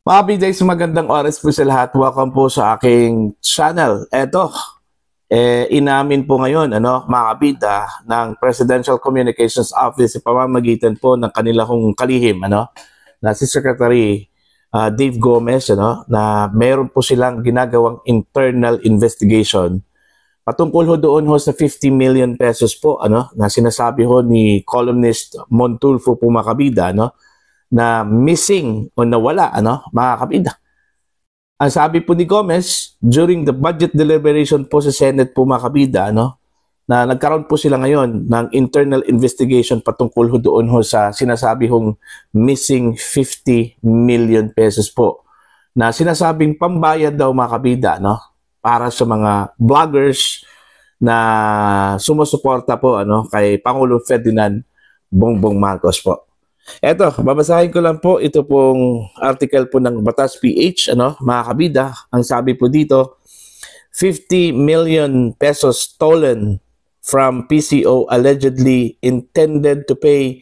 Mga B-Days, magandang oras po sa lahat. Welcome po sa aking channel. Eto, inamin po ngayon, mga kabida, ng Presidential Communications Office sa pamamagitan po ng kanilang kalihim, na si Secretary Dave Gomez, na meron po silang ginagawang internal investigation patungkol ho doon ho sa 50 million pesos po, na sinasabi ho ni columnist Montulfo po mga kabida, na missing o nawala, mga kabida. Ang sabi po ni Gomez, during the budget deliberation po sa Senate po mga kabida, na nagkaroon po sila ngayon ng internal investigation patungkol ho doon ho sa sinasabi hong missing 50 million pesos po. Na sinasabing pambayad daw mga kabida, para sa mga vloggers na sumusuporta po kay Pangulong Ferdinand Bongbong Marcos po. Eto, babasahin ko lang po ito pong article po ng Batas PH, mga kabida. Ang sabi po dito, 50 million pesos stolen from PCO allegedly intended to pay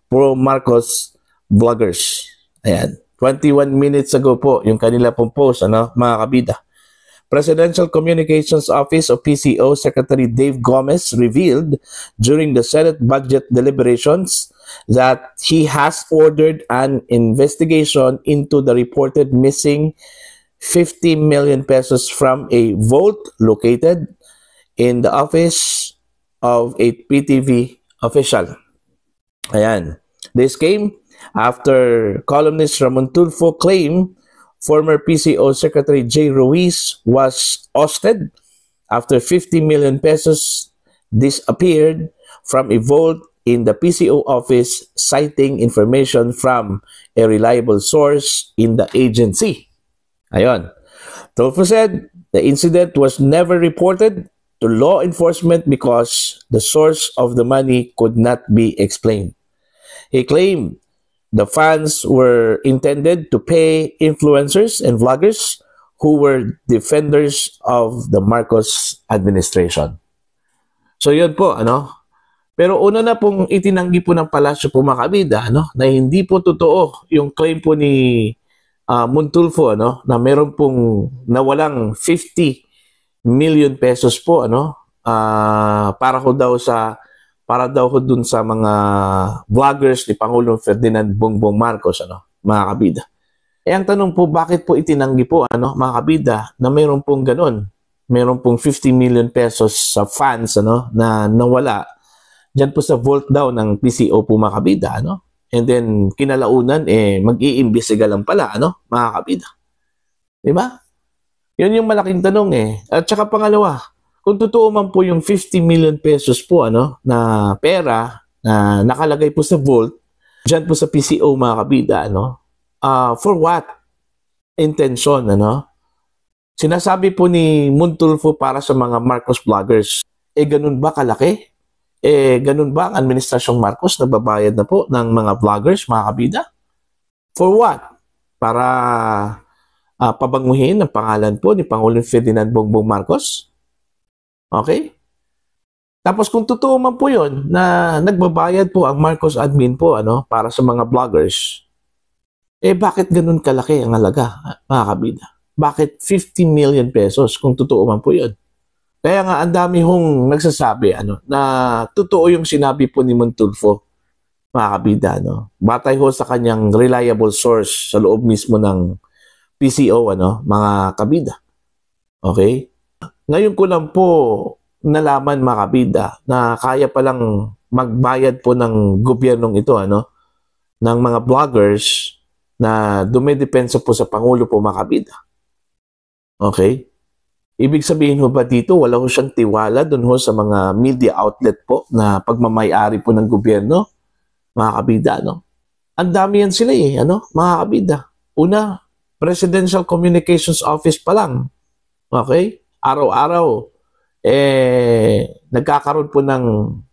pro Marcos vloggers. Ayan, 21 minutes ago po yung kanila pong post, mga kabida. Presidential Communications Office o PCO Secretary Dave Gomez revealed during the Senate budget deliberations that he has ordered an investigation into the reported missing 50 million pesos from a vault located in the office of a PTV official. Ayan. This came after columnist Ramon Tulfo claimed former PCO Secretary Jay Ruiz was ousted after 50 million pesos disappeared from a vault in the PCO office, citing information from a reliable source in the agency. Ayon. Tulfo said the incident was never reported to law enforcement because the source of the money could not be explained. He claimed the funds were intended to pay influencers and vloggers who were defenders of the Marcos administration. So yun po, Pero una na pong itinanggi po ng palasyo po mga kabida, na hindi po totoo yung claim po ni Montulfo, na meron pong nawalang 50 million pesos po, para daw ho dun sa mga vloggers ni Pangulong Ferdinand Bongbong Marcos, mga kabida. Ang tanong po, bakit po itinanggi po, mga kabida, na mayroon pong ganun? Mayroon pong 50 million pesos sa funds, na nawala dyan po sa vault daw ng PCO po mga kabida, And then, kinalaunan, mag-iimbestiga lang pala, mga kabida. Diba? Yun yung malaking tanong, At saka pangalawa, kung totoo man po yung 50 million pesos po na pera na nakalagay po sa vault diyan po sa PCO mga kabida, for what intention, Sinasabi po ni Montulfo para sa mga Marcos vloggers. Ganun ba kalaki? Ganun ba ang administrasyong Marcos nababayad na po ng mga vloggers mga kabida? For what? Para pabanguhin ang pangalan po ni Pangulong Ferdinand Bongbong Marcos? Okay? Tapos kung totoo man po yun na nagbabayad po ang Marcos admin po para sa mga vloggers, bakit ganun kalaki ang halaga, mga kabida? Bakit 50 million pesos kung totoo man po yun? Kaya nga ang dami hong nagsasabi na totoo yung sinabi po ni Montulfo, mga kabida. Batay ho sa kanyang reliable source sa loob mismo ng PCO, mga kabida. Okay? Ngayon ko lang po nalaman mga kabida na kaya palang magbayad po ng gobyernong ito ng mga vloggers na dumidepensa po sa Pangulo po mga kabida. Okay? Ibig sabihin ho ba dito wala ho siyang tiwala doon ho sa mga media outlet po na pagmamayari po ng gobyerno, mga kabida, Ang dami yan sila mga kabida. Una, Presidential Communications Office pa lang. Okay? Araw-araw, nagkakaroon po ng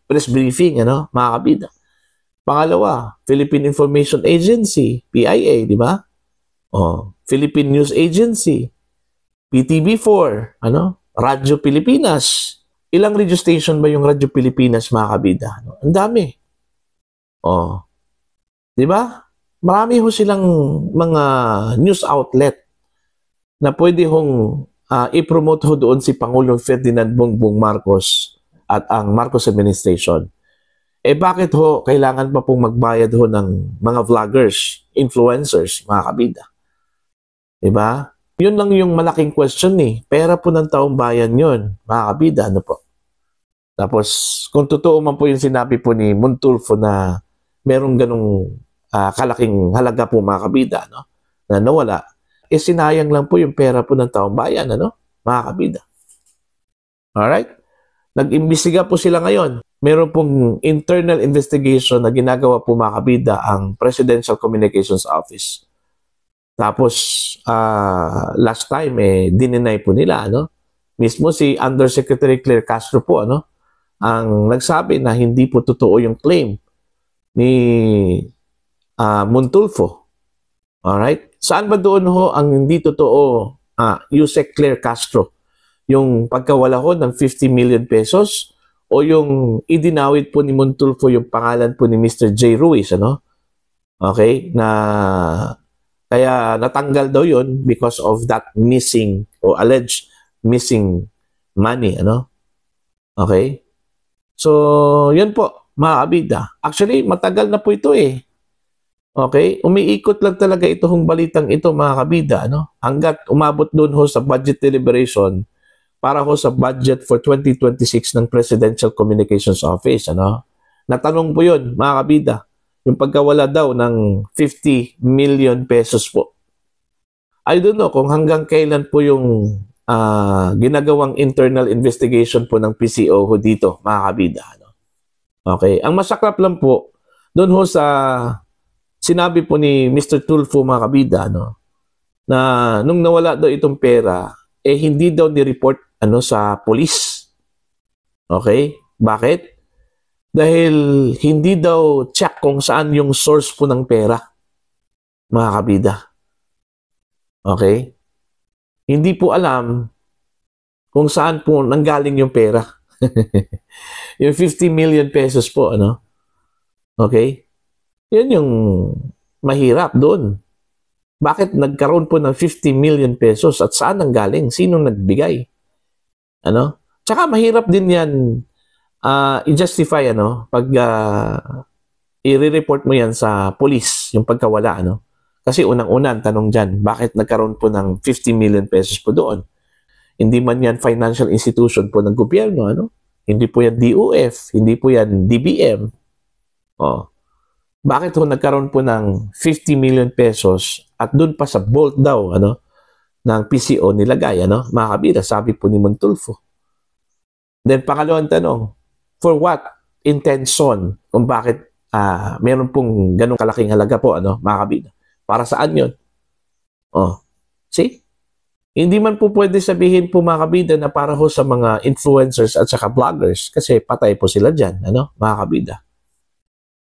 press briefing, mga kabida. Pangalawa, Philippine Information Agency, PIA, di ba? Philippine News Agency, PTV4, Radyo Pilipinas. Ilang radio station ba yung Radyo Pilipinas, mga kabida? Ang dami. Di ba? marami ho silang mga news outlet na pwede hong i-promote ho doon si Pangulong Ferdinand Bongbong Marcos at ang Marcos administration. Eh bakit ho kailangan pa pong magbayad ho ng mga vloggers, influencers, mga kabida? Diba? Yun lang yung malaking question eh. Pera po ng taong bayan yun, mga kabida, ano po? Tapos, kung totoo man po yung sinabi po ni Montulfo na merong ganong kalaking halaga po mga kabida, no? Na nawala, eh sinayang lang po yung pera po ng taong bayan, ano? Mga kabida. Alright? Nag-imbestiga po sila ngayon. Meron pong internal investigation na ginagawa po mga kabida ang Presidential Communications Office. Tapos, last time, dininay po nila, ano? Mismo si Undersecretary Claire Castro po, ano? Ang nagsabi na hindi po totoo yung claim ni Montulfo. Alright? Saan ba doon ho ang hindi totoo, Yusek Claire Castro? Yung pagkawala ho ng 50 million pesos o yung idinawit po ni Montulfo yung pangalan po ni Mr. J. Ruiz, ano? Okay? Na kaya natanggal daw yun because of that missing o alleged missing money, ano? Okay? So, yun po, mga kabida. Actually, matagal na po ito eh. Okay? Umiikot lang talaga itong balitang ito, mga kabida, ano? Hanggat umabot doon ho sa budget deliberation para ho sa budget for 2026 ng Presidential Communications Office, ano? Natanong po yun, mga kabida. Yung pagkawala daw ng 50 million pesos po. I don't know kung hanggang kailan po yung ginagawang internal investigation po ng PCO ho dito, mga kabida. Ano? Okay. Ang masaklap lang po, doon ho sa sinabi po ni Mr. Tulfo, mga kabida, no, na nung nawala daw itong pera, eh hindi daw ni-report sa police. Okay? Bakit? Dahil hindi daw check kung saan yung source po ng pera, mga kabida. Okay? Hindi po alam kung saan po nanggaling yung pera. Yung 50 million pesos po, ano? Okay? Yan yung mahirap doon. Bakit nagkaroon po ng 50 million pesos at saan nanggaling? Sino nagbigay? Ano? Tsaka mahirap din yan i-justify, ano, pag i-report mo yan sa police, yung pagkawala, ano. Kasi unang-unang tanong dyan, bakit nagkaroon po ng 50 million pesos po doon? Hindi man yan financial institution po ng gobyerno, ano. Hindi po yan DOF, hindi po yan DBM. Oh. Bakit ho nagkaroon po ng 50 million pesos at doon pa sa vault daw, ano, ng PCO nilagay, ano, mga kabida, sabi po ni Montulfo. Then, pangalawang tanong, for what intention? Kung bakit meron pong ganong kalaking halaga po, ano, mga kabida? Para saan yun? Oh, see? Hindi man po pwede sabihin po, mga kabida, na para ho sa mga influencers at saka vloggers kasi patay po sila dyan, ano, mga kabida.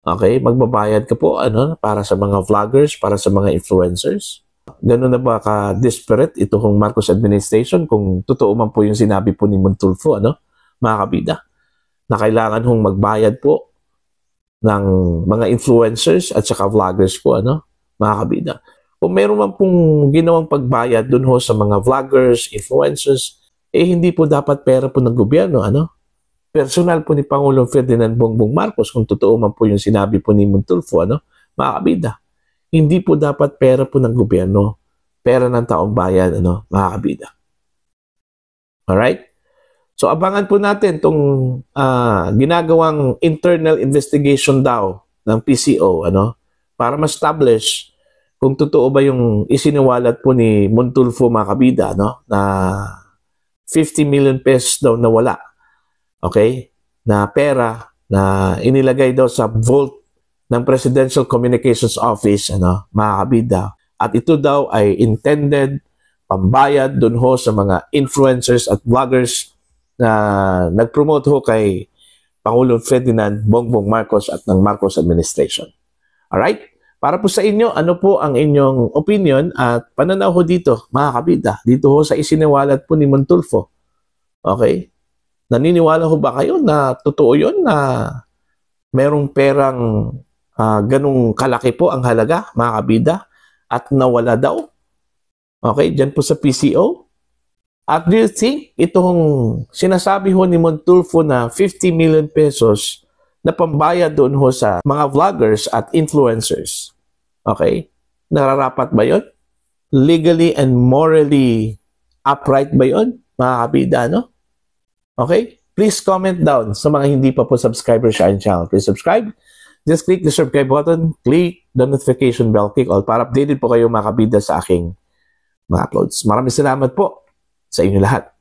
Okay? Magbabayad ka po, ano, para sa mga vloggers, para sa mga influencers. Ganun na ba ka-desperate itong Marcos administration kung totoo man po yung sinabi po ni Montulfo, ano, mga kabida, na kailangan hong magbayad po ng mga influencers at saka vloggers po, ano, mga kabida. Kung meron man pong ginawang pagbayad dun ho sa mga vloggers, influencers, eh hindi po dapat pera po ng gobyerno, ano? Personal po ni Pangulong Ferdinand Bongbong Marcos, kung totoo man po yung sinabi po ni Montulfo, ano, mga kabida. Hindi po dapat pera po ng gobyerno, pera ng taong bayan, ano, mga kabida. Alright? So, abangan po natin itong ginagawang internal investigation daw ng PCO, ano, para ma-establish kung totoo ba yung isiniwalat po ni Montulfo, mga kabida, no, na 50 million pesos daw na wala. Okay? Na pera na inilagay daw sa vault ng Presidential Communications Office, ano, mga kabida. At ito daw ay intended pambayad dun ho sa mga influencers at vloggers na nag-promote ho kay Pangulong Ferdinand Bongbong Marcos at ng Marcos administration. Alright? Para po sa inyo, ano po ang inyong opinion at pananaw ho dito, mga kabida, dito ho sa isiniwalat po ni Montulfo. Okay? Naniniwala ho ba kayo na totoo yun na merong perang ganung kalaki po ang halaga, mga kabida, at nawala daw. Okay, dyan po sa PCO. At do you think itong sinasabi ho ni Montulfo na 50 million pesos na pambayad doon ho sa mga vloggers at influencers, okay, nararapat ba yun? Legally and morally upright ba yun, mga kabida, no? Okay? Please comment down sa mga hindi pa po subscriber sa aking channel. Please subscribe. Just click the subscribe button, click the notification bell, click all para updated po kayo, mga kabida, sa aking mga uploads. Maraming salamat po sa inyo lahat.